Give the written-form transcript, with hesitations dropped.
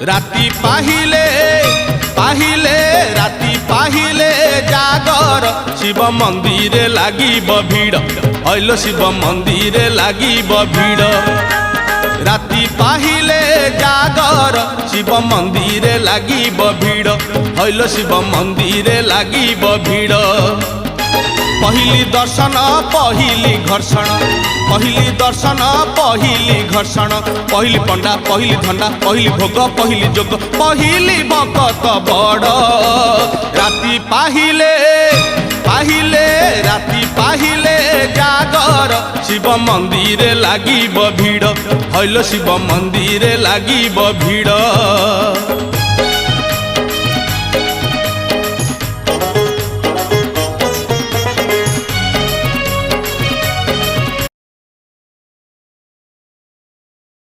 राति पाहिले पाहिले राति पाहिले जागर शिव मंदिर लागिब भीड़ हइलो शिव मंदिर लागिब भीड़ राति पाहिले जागर शिव मंदिर लागिब भीड़ हइलो शिव मंदिर लागिब भीड़ पहिली दर्शन पहिली घर्षण पहिली दर्शन पहिली घर्षण पहिली पंडा पहिली धंडा पहिली भोग पहिली जोग पहिली भक्त बड़ राति पाहिले पाहिले राति पाहिले जागर शिव मंदिर लागिब भीड़ हइलो शिव मंदिर लागिब भीड़।